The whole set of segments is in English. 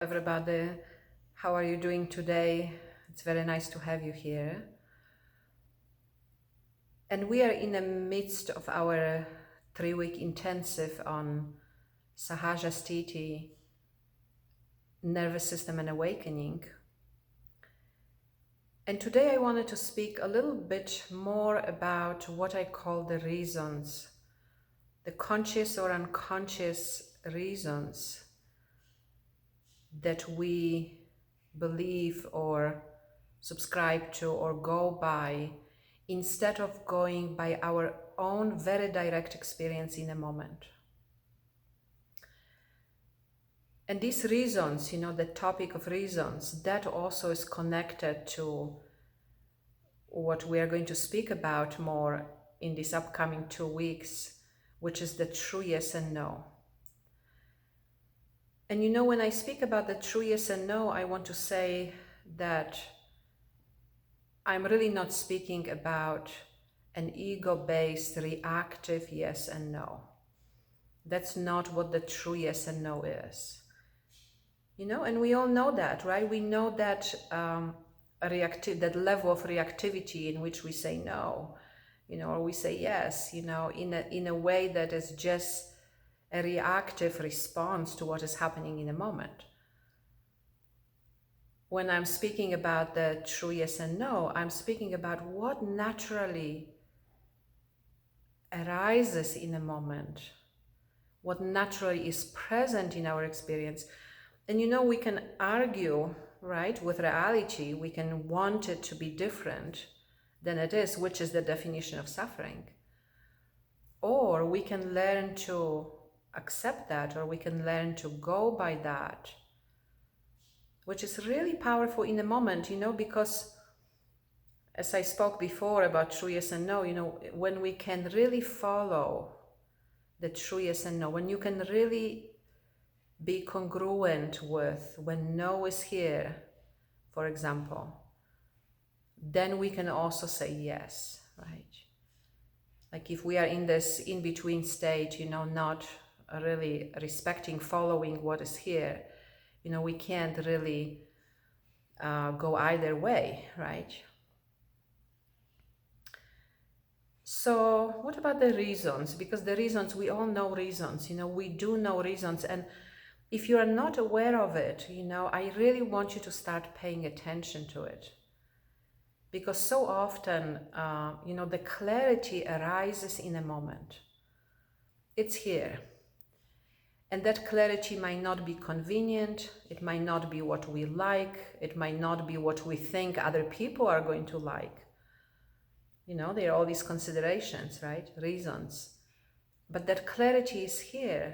Everybody, how are you doing today? It's very nice to have you here. And we are in the midst of our 3-week intensive on Sahaja, Sthiti, nervous system and awakening. And today I wanted to speak a little bit more about what I call the reasons, the conscious or unconscious reasons that we believe or subscribe to or go by, instead of going by our own very direct experience in a moment. And these reasons, the topic of reasons, that also is connected to what we are going to speak about more in these upcoming 2 weeks, which is the true yes and no. And when I speak about the true yes and no, I want to say that I'm really not speaking about an ego-based reactive yes and no. That's not what the true yes and no is. And we all know that, right? We know that that level of reactivity in which we say no, or we say yes, in a way that is just a reactive response to what is happening in a moment. When I'm speaking about the true yes and no, I'm speaking about what naturally arises in a moment, what naturally is present in our experience. And we can argue, right, with reality. We can want it to be different than it is, which is the definition of suffering. Or we can learn to accept that, or we can learn to go by that, which is really powerful in the moment, because as I spoke before about true yes and no, when we can really follow the true yes and no, when you can really be congruent with when no is here, for example, then we can also say yes, right? Like if we are in this in-between state, not really respecting, following what is here, we can't really go either way, right? So what about the reasons? Because the reasons, we all know reasons, we do know reasons. And if you are not aware of it, I really want you to start paying attention to it. Because so often, the clarity arises in a moment. It's here. And that clarity might not be convenient. It might not be what we like. It might not be what we think other people are going to like. There are all these considerations, right? Reasons. But that clarity is here.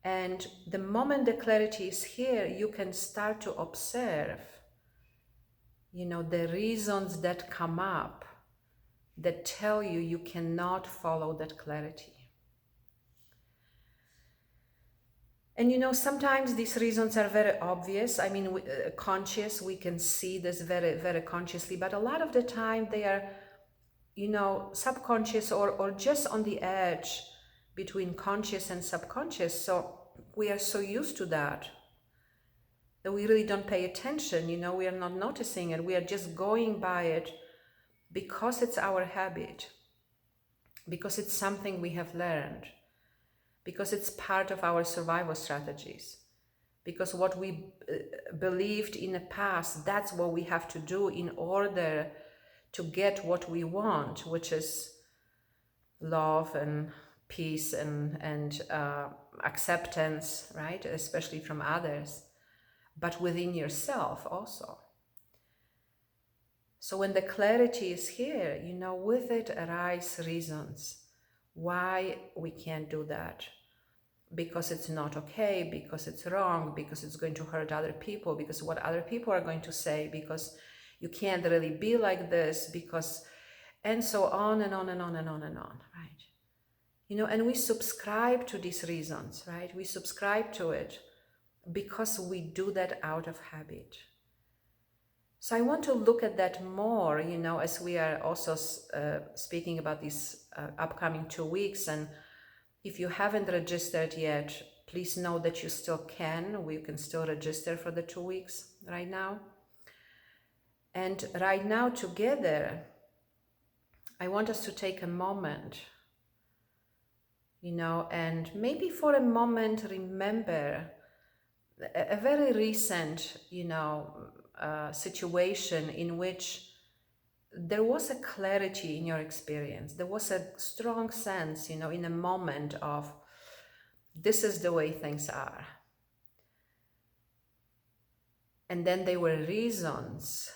And the moment the clarity is here, you can start to observe, the reasons that come up that tell you you cannot follow that clarity. And sometimes these reasons are very obvious. I mean, conscious, we can see this very, very consciously, but a lot of the time they are, subconscious or just on the edge between conscious and subconscious. So we are so used to that we really don't pay attention, we are not noticing it. We are just going by it because it's our habit, because it's something we have learned, because it's part of our survival strategies, because what we believed in the past, that's what we have to do in order to get what we want, which is love and peace and acceptance, right? Especially from others, but within yourself also. So when the clarity is here, with it arise reasons why we can't do that. Because it's not okay, because it's wrong, because it's going to hurt other people, because what other people are going to say, because you can't really be like this, because, and so on and on and on and on and on, right? And we subscribe to these reasons, right? We subscribe to it because we do that out of habit. So I want to look at that more, as we are also speaking about these upcoming 2 weeks. And if you haven't registered yet, please know that you still can. We can still register for the 2 weeks right now. And right now together, I want us to take a moment, and maybe for a moment remember a very recent, situation in which there was a clarity in your experience. There was a strong sense, in a moment of this is the way things are. And then there were reasons,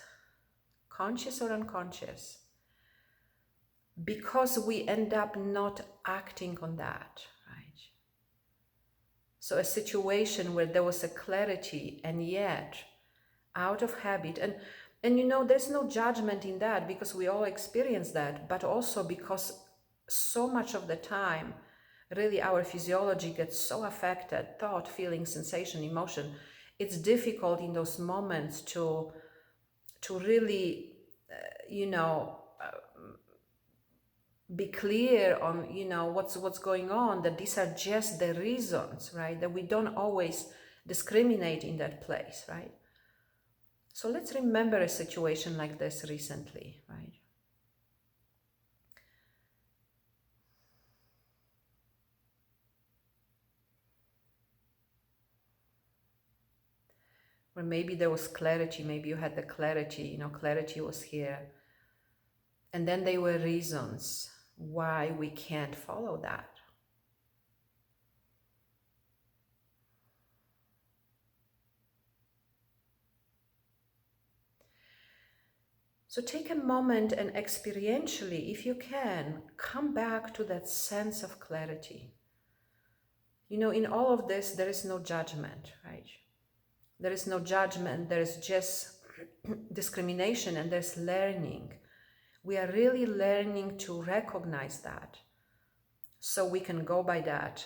conscious or unconscious, because we end up not acting on that, right? So a situation where there was a clarity and yet out of habit, and there's no judgment in that because we all experience that, but also because so much of the time, really our physiology gets so affected, thought, feeling, sensation, emotion, it's difficult in those moments to really, be clear on, what's going on, that these are just the reasons, right? That we don't always discriminate in that place, right? So let's remember a situation like this recently, right? Where maybe there was clarity, maybe you had the clarity, clarity was here. And then there were reasons why we can't follow that. So take a moment and experientially, if you can, come back to that sense of clarity. In all of this, there is no judgment, right? There is no judgment, there is just discrimination, and there's learning. We are really learning to recognize that so we can go by that.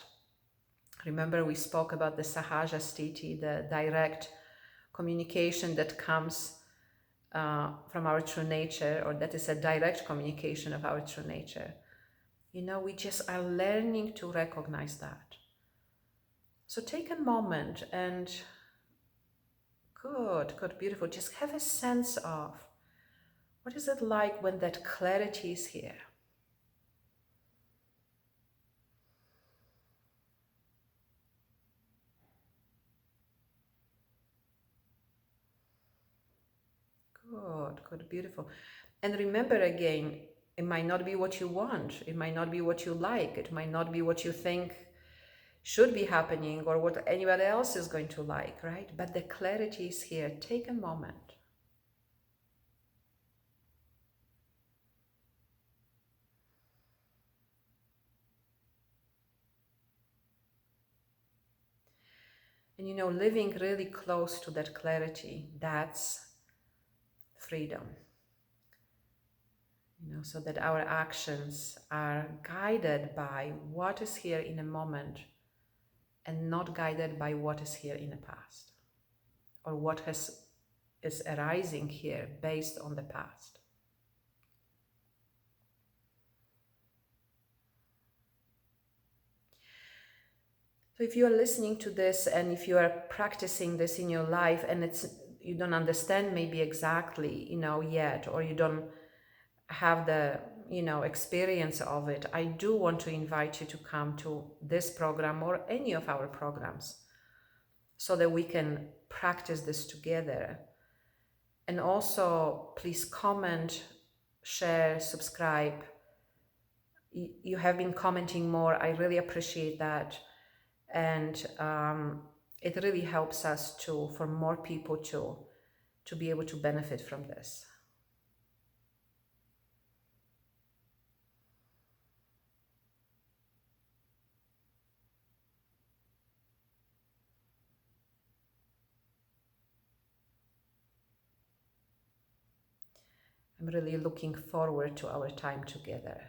Remember, we spoke about the Sahaja Sthiti, the direct communication that comes from our true nature, or that is a direct communication of our true nature. We just are learning to recognize that. So take a moment and good, beautiful. Just have a sense of what is it like when that clarity is here. Good, beautiful. And remember again, it might not be what you want. It might not be what you like. It might not be what you think should be happening or what anybody else is going to like, right? But the clarity is here. Take a moment. And living really close to that clarity, that's freedom. So that our actions are guided by what is here in a moment and not guided by what is here in the past or what is arising here based on the past. So if you are listening to this and if you are practicing this in your life and you don't understand maybe exactly, yet, or you don't have the, experience of it, I do want to invite you to come to this program or any of our programs so that we can practice this together. And also, please comment, share, subscribe. You have been commenting more. I really appreciate that. And it really helps us for more people to be able to benefit from this. I'm really looking forward to our time together.